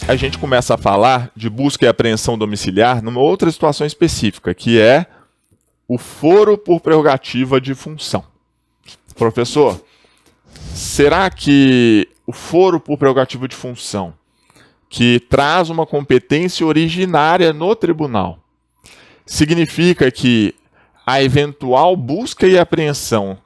a gente começa a falar de busca e apreensão domiciliar numa outra situação específica, que é o foro por prerrogativa de função. Professor, será que o foro por prerrogativa de função, que traz uma competência originária no tribunal, significa que a eventual busca e apreensão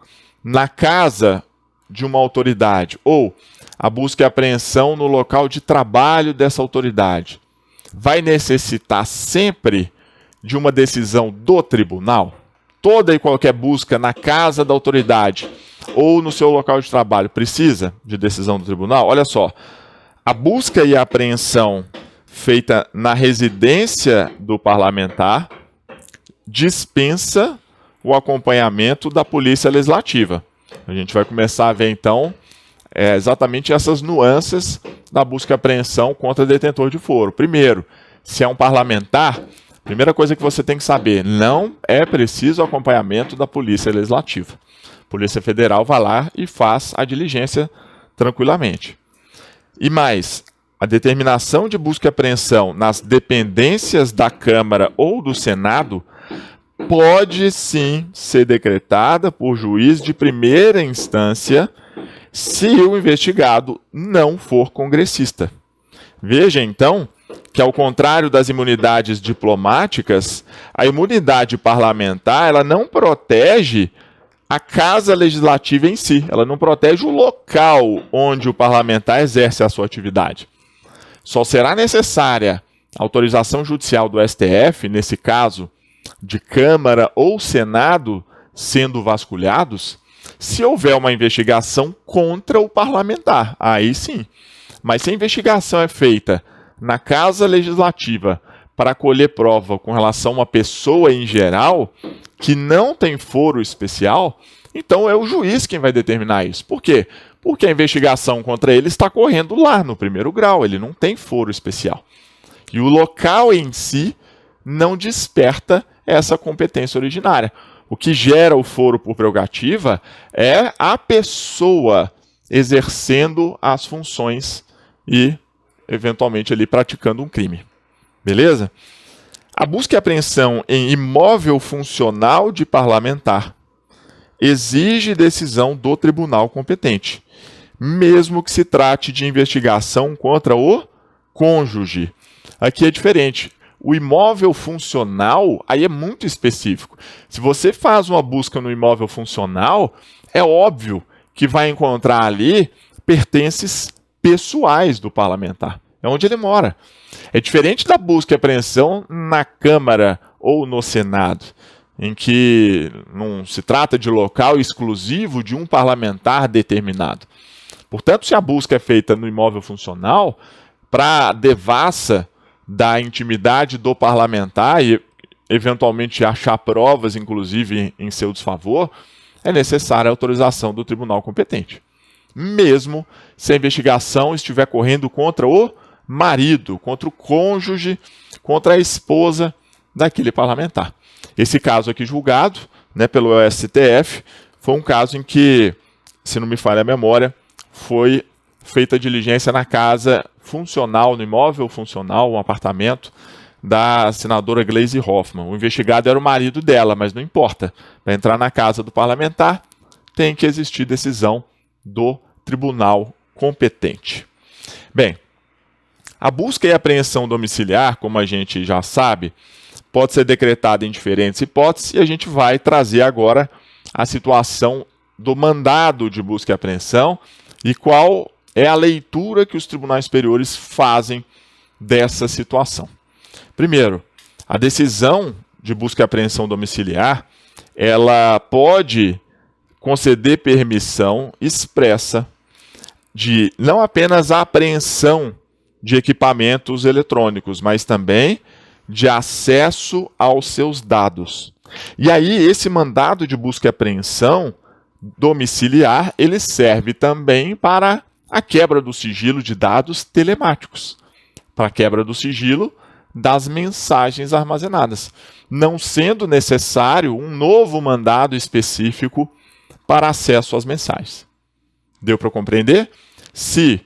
na casa de uma autoridade ou a busca e apreensão no local de trabalho dessa autoridade vai necessitar sempre de uma decisão do tribunal? Toda e qualquer busca na casa da autoridade ou no seu local de trabalho precisa de decisão do tribunal? Olha só, a busca e a apreensão feita na residência do parlamentar dispensa o acompanhamento da Polícia Legislativa. A gente vai começar a ver, então, exatamente essas nuances da busca e apreensão contra detentor de foro. Primeiro, se é um parlamentar, primeira coisa que você tem que saber, não é preciso o acompanhamento da Polícia Legislativa. A Polícia Federal vai lá e faz a diligência tranquilamente. E mais, a determinação de busca e apreensão nas dependências da Câmara ou do Senado pode sim ser decretada por juiz de primeira instância se o investigado não for congressista. Veja, então, que ao contrário das imunidades diplomáticas, a imunidade parlamentar ela não protege a Casa Legislativa em si, ela não protege o local onde o parlamentar exerce a sua atividade. Só será necessária autorização judicial do STF, nesse caso, de Câmara ou Senado sendo vasculhados, se houver uma investigação contra o parlamentar, aí sim. Mas se a investigação é feita na Casa Legislativa para colher prova com relação a uma pessoa em geral, que não tem foro especial, então é o juiz quem vai determinar isso. Por quê? Porque a investigação contra ele está correndo lá no primeiro grau, ele não tem foro especial. E o local em si não desperta essa competência originária. O que gera o foro por prerrogativa é a pessoa exercendo as funções e, eventualmente, ali praticando um crime. Beleza? A busca e apreensão em imóvel funcional de parlamentar exige decisão do tribunal competente, mesmo que se trate de investigação contra o cônjuge. Aqui é diferente. O imóvel funcional, aí é muito específico. Se você faz uma busca no imóvel funcional, é óbvio que vai encontrar ali pertences pessoais do parlamentar. É onde ele mora. É diferente da busca e apreensão na Câmara ou no Senado, em que não se trata de local exclusivo de um parlamentar determinado. Portanto, se a busca é feita no imóvel funcional, para devassa da intimidade do parlamentar e, eventualmente, achar provas, inclusive, em seu desfavor, é necessária a autorização do tribunal competente. Mesmo se a investigação estiver correndo contra o marido, contra o cônjuge, contra a esposa daquele parlamentar. Esse caso aqui julgado, pelo STF, foi um caso em que, se não me falha a memória, foi feita diligência na casa funcional, no imóvel funcional, um apartamento da senadora Gleisi Hoffmann. O investigado era o marido dela, mas não importa. Para entrar na casa do parlamentar, tem que existir decisão do tribunal competente. Bem, a busca e apreensão domiciliar, como a gente já sabe, pode ser decretada em diferentes hipóteses e a gente vai trazer agora a situação do mandado de busca e apreensão e qual é a leitura que os tribunais superiores fazem dessa situação. Primeiro, a decisão de busca e apreensão domiciliar, ela pode conceder permissão expressa de não apenas a apreensão de equipamentos eletrônicos, mas também de acesso aos seus dados. E aí, esse mandado de busca e apreensão domiciliar, ele serve também para a quebra do sigilo de dados telemáticos, para a quebra do sigilo das mensagens armazenadas, não sendo necessário um novo mandado específico para acesso às mensagens. Deu para compreender? Se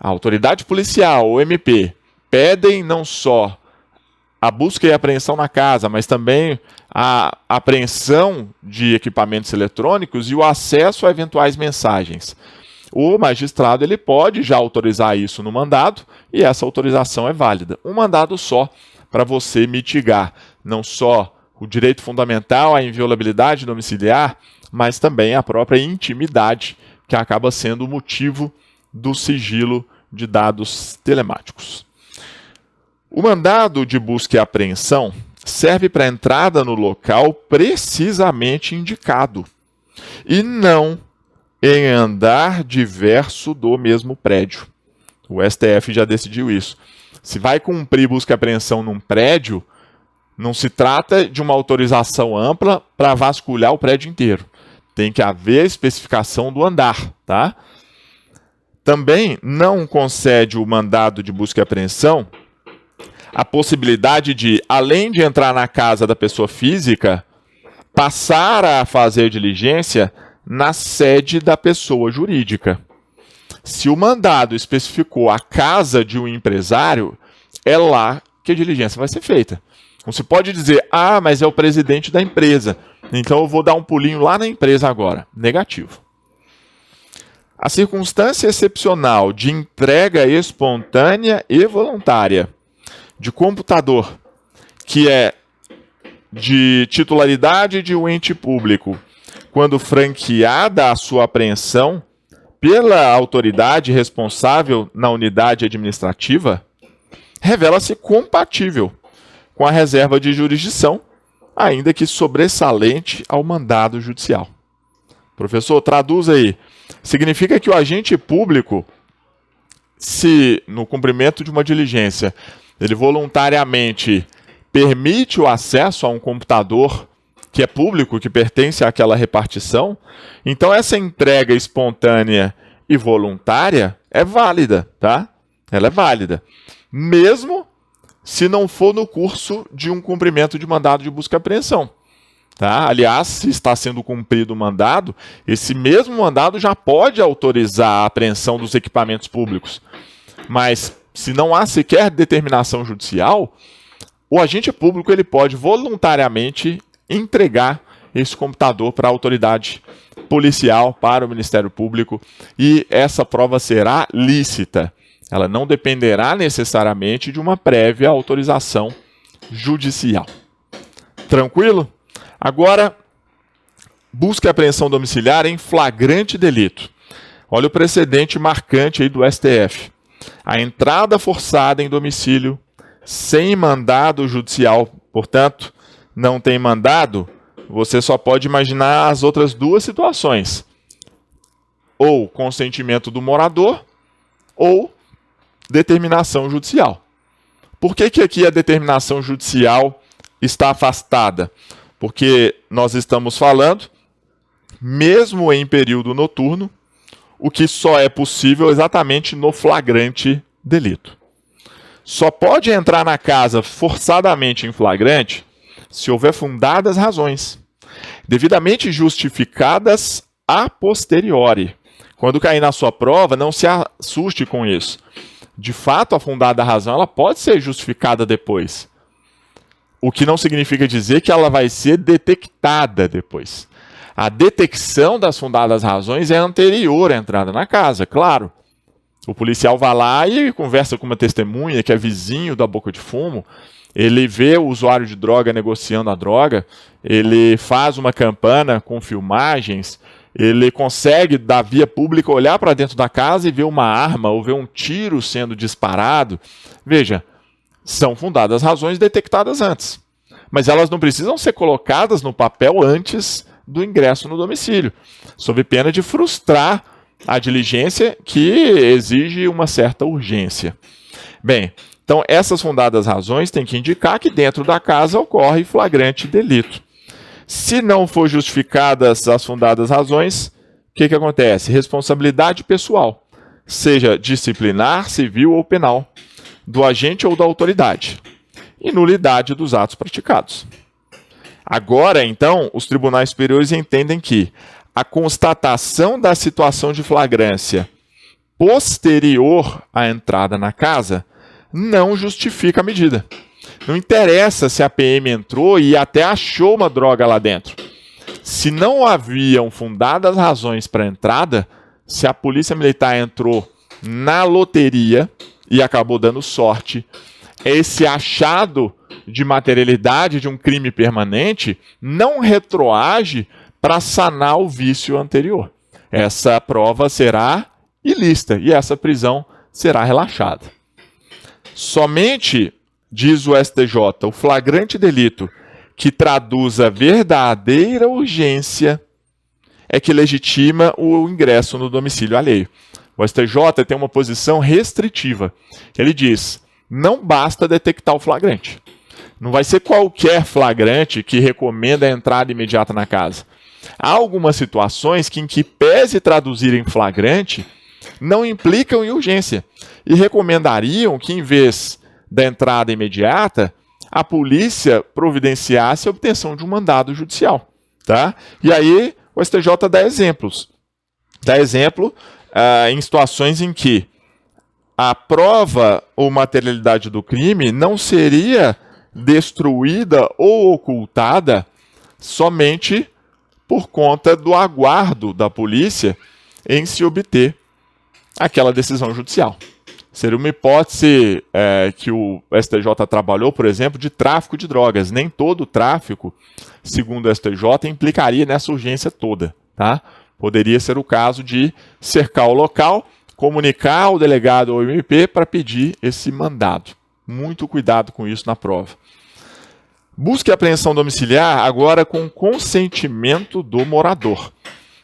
a autoridade policial, ou MP, impedem não só a busca e apreensão na casa, mas também a apreensão de equipamentos eletrônicos e o acesso a eventuais mensagens. O magistrado ele pode já autorizar isso no mandado e essa autorização é válida. Um mandado só para você mitigar não só o direito fundamental à inviolabilidade domiciliar, mas também a própria intimidade, que acaba sendo o motivo do sigilo de dados telemáticos. O mandado de busca e apreensão serve para a entrada no local precisamente indicado e não em andar diverso do mesmo prédio. O STF já decidiu isso. Se vai cumprir busca e apreensão num prédio, não se trata de uma autorização ampla para vasculhar o prédio inteiro. Tem que haver a especificação do andar, tá? Também não concede o mandado de busca e apreensão a possibilidade de, além de entrar na casa da pessoa física, passar a fazer diligência na sede da pessoa jurídica. Se o mandado especificou a casa de um empresário, é lá que a diligência vai ser feita. Não se pode dizer, mas é o presidente da empresa, então eu vou dar um pulinho lá na empresa agora. Negativo. A circunstância excepcional de entrega espontânea e voluntária de computador, que é de titularidade de um ente público, quando franqueada a sua apreensão pela autoridade responsável na unidade administrativa, revela-se compatível com a reserva de jurisdição, ainda que sobressalente ao mandado judicial. Professor, traduz aí. Significa que o agente público, se no cumprimento de uma diligência, ele voluntariamente permite o acesso a um computador que é público, que pertence àquela repartição, então essa entrega espontânea e voluntária é válida, tá? Ela é válida. Mesmo se não for no curso de um cumprimento de mandado de busca e apreensão. Tá? Aliás, se está sendo cumprido o mandado, esse mesmo mandado já pode autorizar a apreensão dos equipamentos públicos. Mas, se não há sequer determinação judicial, o agente público ele pode voluntariamente entregar esse computador para a autoridade policial, para o Ministério Público, e essa prova será lícita. Ela não dependerá necessariamente de uma prévia autorização judicial. Tranquilo? Agora, busca e apreensão domiciliar em flagrante delito. Olha o precedente marcante aí do STF. A entrada forçada em domicílio sem mandado judicial, portanto, não tem mandado, você só pode imaginar as outras duas situações. Ou consentimento do morador, ou determinação judicial. Por que aqui a determinação judicial está afastada? Porque nós estamos falando, mesmo em período noturno, o que só é possível exatamente no flagrante delito. Só pode entrar na casa forçadamente em flagrante se houver fundadas razões, devidamente justificadas a posteriori. Quando cair na sua prova, não se assuste com isso. De fato, a fundada razão ela pode ser justificada depois. O que não significa dizer que ela vai ser detectada depois. A detecção das fundadas razões é anterior à entrada na casa, claro. O policial vai lá e conversa com uma testemunha que é vizinho da boca de fumo, ele vê o usuário de droga negociando a droga, ele faz uma campana com filmagens, ele consegue, da via pública, olhar para dentro da casa e ver uma arma ou ver um tiro sendo disparado. Veja, são fundadas razões detectadas antes. Mas elas não precisam ser colocadas no papel antes do ingresso no domicílio, sob pena de frustrar a diligência que exige uma certa urgência. Bem, então essas fundadas razões têm que indicar que dentro da casa ocorre flagrante delito. Se não for justificadas as fundadas razões, o que acontece? Responsabilidade pessoal, seja disciplinar, civil ou penal, do agente ou da autoridade, e nulidade dos atos praticados. Agora, então, os tribunais superiores entendem que a constatação da situação de flagrância posterior à entrada na casa não justifica a medida. Não interessa se a PM entrou e até achou uma droga lá dentro. Se não haviam fundadas razões para a entrada, se a polícia militar entrou na loteria e acabou dando sorte, esse achado de materialidade de um crime permanente não retroage para sanar o vício anterior. Essa prova será ilícita e essa prisão será relaxada. Somente, diz o STJ, o flagrante delito que traduza verdadeira urgência é que legitima o ingresso no domicílio alheio. O STJ tem uma posição restritiva. Ele diz, não basta detectar o flagrante. Não vai ser qualquer flagrante que recomenda a entrada imediata na casa. Há algumas situações que, em que pese traduzir em flagrante, não implicam em urgência e recomendariam que, em vez da entrada imediata, a polícia providenciasse a obtenção de um mandado judicial. Tá? E aí o STJ dá exemplos. Dá exemplo em situações em que a prova ou materialidade do crime não seria destruída ou ocultada somente por conta do aguardo da polícia em se obter aquela decisão judicial. Seria uma hipótese que o STJ trabalhou, por exemplo, de tráfico de drogas. Nem todo tráfico, segundo o STJ, implicaria nessa urgência toda. Tá? Poderia ser o caso de cercar o local, comunicar ao delegado ou MP para pedir esse mandado. Muito cuidado com isso na prova. Busca e apreensão domiciliar agora com consentimento do morador.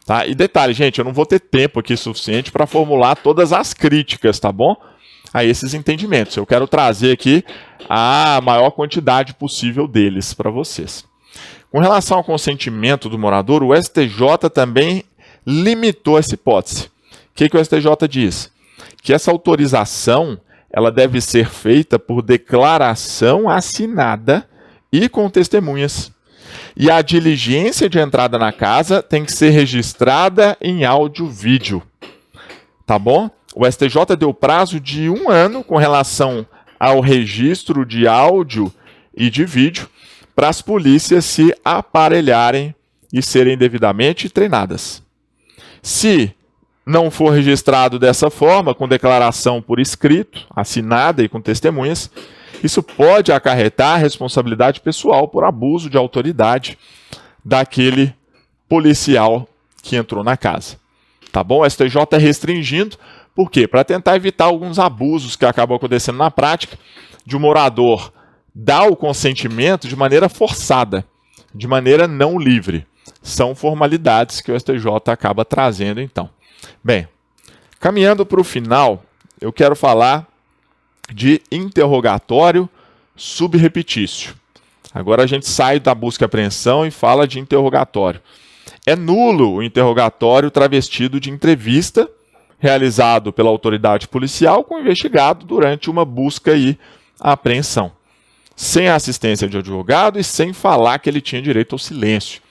Tá? E detalhe, gente, eu não vou ter tempo aqui suficiente para formular todas as críticas, tá bom? A esses entendimentos. Eu quero trazer aqui a maior quantidade possível deles para vocês. Com relação ao consentimento do morador, o STJ também limitou essa hipótese. O que o STJ diz? Que essa autorização ela deve ser feita por declaração assinada e com testemunhas. E a diligência de entrada na casa tem que ser registrada em áudio-vídeo. Tá bom? O STJ deu prazo de 1 ano com relação ao registro de áudio e de vídeo para as polícias se aparelharem e serem devidamente treinadas. Se não for registrado dessa forma, com declaração por escrito, assinada e com testemunhas, isso pode acarretar responsabilidade pessoal por abuso de autoridade daquele policial que entrou na casa. Tá bom? O STJ restringindo, por quê? Para tentar evitar alguns abusos que acabam acontecendo na prática, de um morador dar o consentimento de maneira forçada, de maneira não livre. São formalidades que o STJ acaba trazendo, então. Bem, caminhando para o final, eu quero falar de interrogatório subrepetício. Agora a gente sai da busca e apreensão e fala de interrogatório. É nulo o interrogatório travestido de entrevista realizado pela autoridade policial com o investigado durante uma busca e apreensão, sem a assistência de advogado e sem falar que ele tinha direito ao silêncio.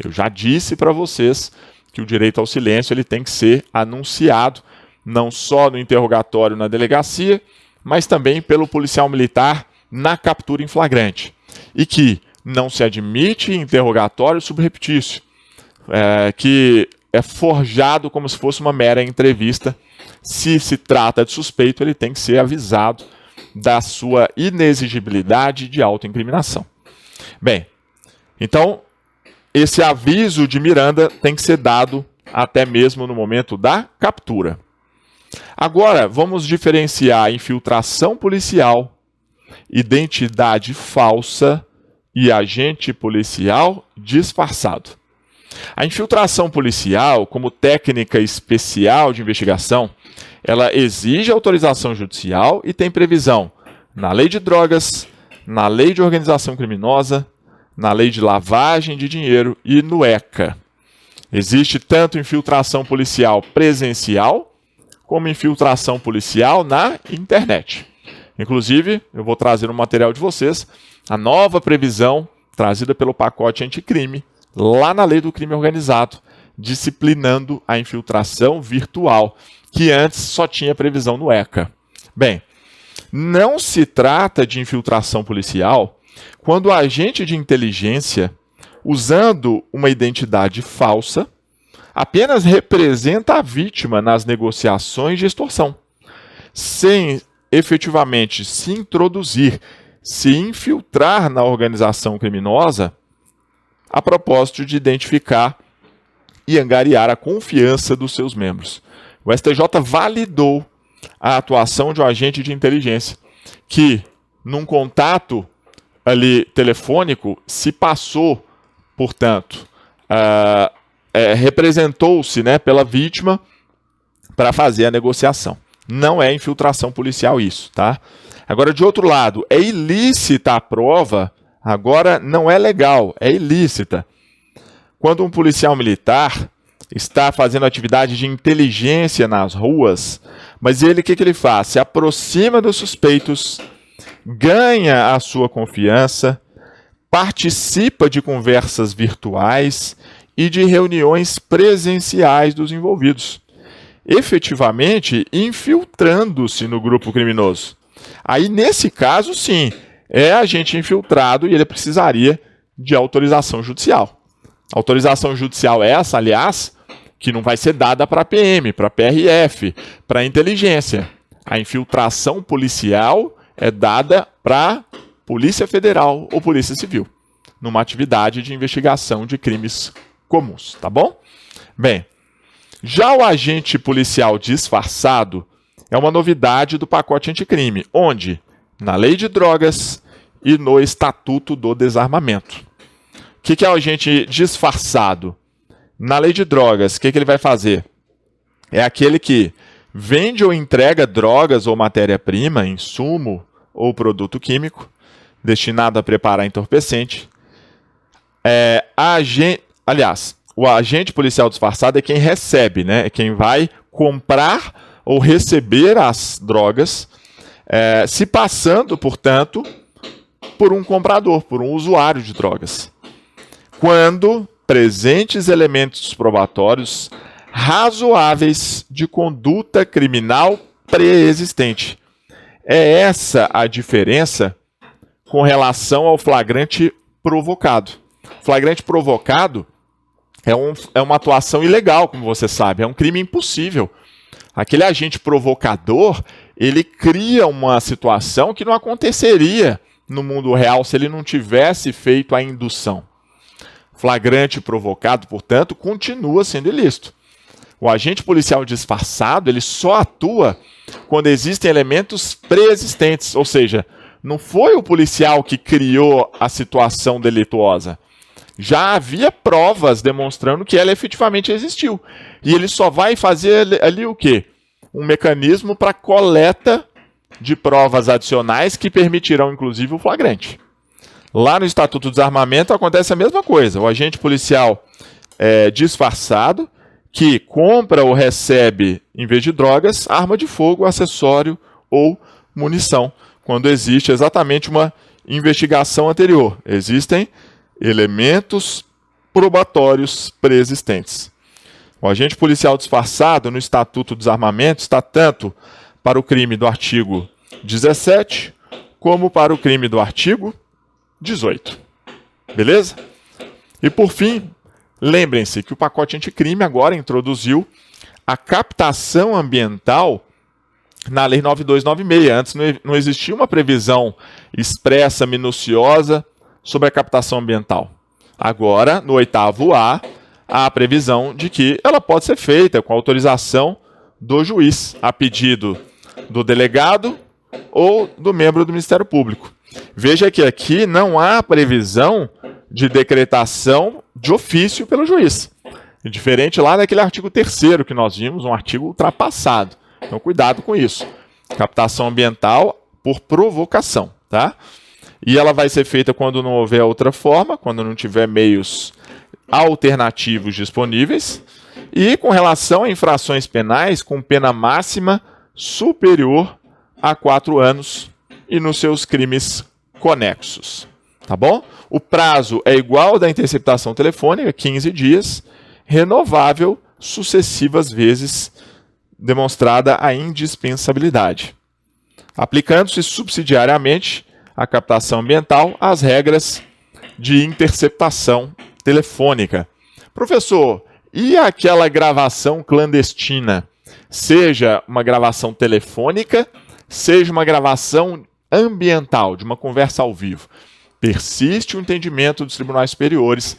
Eu já disse para vocês que o direito ao silêncio ele tem que ser anunciado, não só no interrogatório na delegacia, mas também pelo policial militar na captura em flagrante. E que não se admite interrogatório subrepetício, que é forjado como se fosse uma mera entrevista. Se se trata de suspeito, ele tem que ser avisado da sua inexigibilidade de autoincriminação. Bem, então, esse aviso de Miranda tem que ser dado até mesmo no momento da captura. Agora, vamos diferenciar infiltração policial, identidade falsa e agente policial disfarçado. A infiltração policial, como técnica especial de investigação, ela exige autorização judicial e tem previsão na Lei de Drogas, na Lei de Organização Criminosa, na Lei de Lavagem de Dinheiro e no ECA. Existe tanto infiltração policial presencial, como infiltração policial na internet. Inclusive, eu vou trazer no material de vocês a nova previsão trazida pelo pacote anticrime, lá na Lei do Crime Organizado, disciplinando a infiltração virtual, que antes só tinha previsão no ECA. Bem, Não se trata de infiltração policial quando o agente de inteligência, usando uma identidade falsa, apenas representa a vítima nas negociações de extorsão, sem efetivamente se introduzir, se infiltrar na organização criminosa, a propósito de identificar e angariar a confiança dos seus membros. O STJ validou a atuação de um agente de inteligência que, num contato ali telefônico, se passou, portanto, representou-se, né, pela vítima para fazer a negociação. Não é infiltração policial isso, tá? Agora, de outro lado, é ilícita a prova, agora não é legal, é ilícita. Quando um policial militar está fazendo atividade de inteligência nas ruas, mas ele, o que ele faz? Se aproxima dos suspeitos, ganha a sua confiança, participa de conversas virtuais e de reuniões presenciais dos envolvidos, efetivamente infiltrando-se no grupo criminoso. Aí, nesse caso, sim, é agente infiltrado e ele precisaria de autorização judicial. Autorização judicial essa, aliás, que não vai ser dada para a PM, para a PRF, para a inteligência. A infiltração policial é dada para a Polícia Federal ou Polícia Civil, numa atividade de investigação de crimes comuns, tá bom? Bem, já o agente policial disfarçado é uma novidade do pacote anticrime, onde, na Lei de Drogas e no Estatuto do Desarmamento. O que é o agente disfarçado? Na Lei de Drogas, o que ele vai fazer? É aquele que vende ou entrega drogas ou matéria-prima, insumo ou produto químico, destinado a preparar entorpecente. O agente policial disfarçado é quem recebe, né? É quem vai comprar ou receber as drogas, se passando, portanto, por um comprador, por um usuário de drogas. Quando presentes elementos probatórios razoáveis de conduta criminal pré-existente. É essa a diferença com relação ao flagrante provocado. Flagrante provocado é uma atuação ilegal, como você sabe, é um crime impossível. Aquele agente provocador, ele cria uma situação que não aconteceria no mundo real se ele não tivesse feito a indução. Flagrante provocado, portanto, continua sendo ilícito. O agente policial disfarçado, ele só atua quando existem elementos pré-existentes, ou seja, não foi o policial que criou a situação delituosa. Já havia provas demonstrando que ela efetivamente existiu. E ele só vai fazer ali o quê? Um mecanismo para coleta de provas adicionais que permitirão, inclusive, o flagrante. Lá no Estatuto do Desarmamento acontece a mesma coisa. O agente policial disfarçado que compra ou recebe, em vez de drogas, arma de fogo, acessório ou munição, quando existe exatamente uma investigação anterior. Existem elementos probatórios pré-existentes. O agente policial disfarçado no Estatuto do Desarmamento está tanto para o crime do artigo 17 como para o crime do artigo 18. Beleza? E por fim, lembrem-se que o pacote anticrime agora introduziu a captação ambiental na Lei 9296. Antes não existia uma previsão expressa, minuciosa sobre a captação ambiental. Agora, no 8º-A, há a previsão de que ela pode ser feita com autorização do juiz, a pedido do delegado ou do membro do Ministério Público. Veja que aqui não há previsão de decretação de ofício pelo juiz. Diferente lá daquele artigo 3º que nós vimos, um artigo ultrapassado. Então, cuidado com isso. Captação ambiental por provocação, tá? E ela vai ser feita quando não houver outra forma, quando não tiver meios alternativos disponíveis. E com relação a infrações penais com pena máxima superior a 4 anos e nos seus crimes conexos. Tá bom? O prazo é igual ao da interceptação telefônica, 15 dias, renovável sucessivas vezes, demonstrada a indispensabilidade. aplicando-se subsidiariamente à captação ambiental as regras de interceptação telefônica. Professor, e aquela gravação clandestina? Seja uma gravação telefônica, seja uma gravação ambiental, de uma conversa ao vivo. Persiste o entendimento dos tribunais superiores,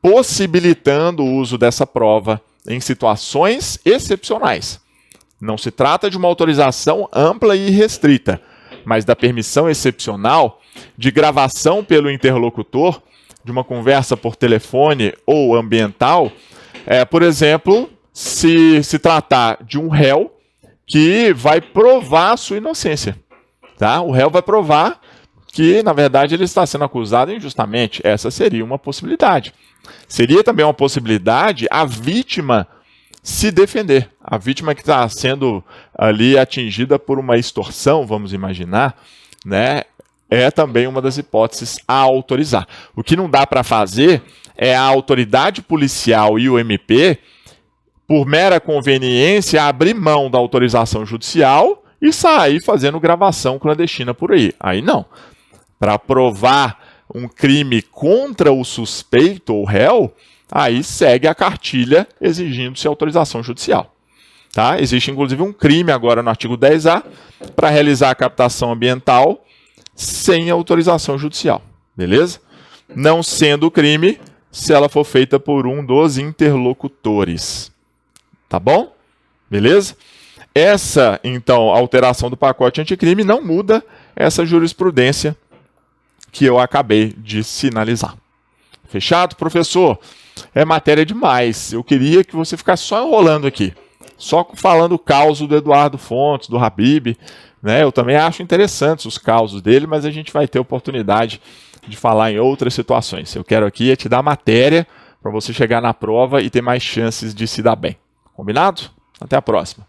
possibilitando o uso dessa prova em situações excepcionais. Não se trata de uma autorização ampla e restrita, mas da permissão excepcional de gravação pelo interlocutor de uma conversa por telefone ou ambiental, por exemplo, se tratar de um réu que vai provar a sua inocência. Tá? O réu vai provar que, na verdade, ele está sendo acusado injustamente. Essa seria uma possibilidade. Seria também uma possibilidade a vítima se defender. A vítima que está sendo ali atingida por uma extorsão, vamos imaginar, né, é também uma das hipóteses a autorizar. O que não dá para fazer é a autoridade policial e o MP, por mera conveniência, abrir mão da autorização judicial e sair fazendo gravação clandestina por aí. Aí não. Para provar um crime contra o suspeito ou réu, aí segue a cartilha exigindo-se autorização judicial. Tá? Existe inclusive um crime agora no artigo 10A para realizar a captação ambiental sem autorização judicial. Beleza? Não sendo crime se ela for feita por um dos interlocutores. Tá bom? Beleza? Essa, então, alteração do pacote anticrime não muda essa jurisprudência que eu acabei de sinalizar. Fechado, professor? É matéria demais. Eu queria que você ficasse só enrolando aqui. Só falando o causo do Eduardo Fontes, do Habib. Né? Eu também acho interessantes os causos dele, mas a gente vai ter oportunidade de falar em outras situações. Eu quero aqui te dar matéria para você chegar na prova e ter mais chances de se dar bem. Combinado? Até a próxima.